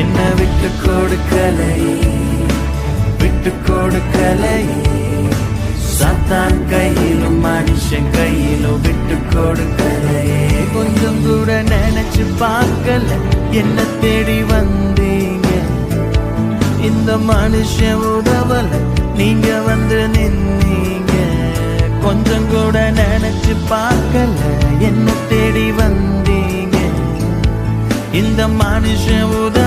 என்ன விட்டு கொடுக்கலை, விட்டு கொடுக்கலை. சாத்தான் கையிலும் மனுஷன் கையிலும் விட்டு கொடுக்கலை. கொஞ்சம் கூட நினைச்சு பார்க்கல, என்ன தேடி வந்தீங்க. இந்த மனுஷன் உதவல, நீங்க வந்து நின்னீங்க. கொஞ்சம் கூட நினைச்சு பார்க்கல, என்ன தேடி வந்தீங்க. இந்த மனுஷன் உதவ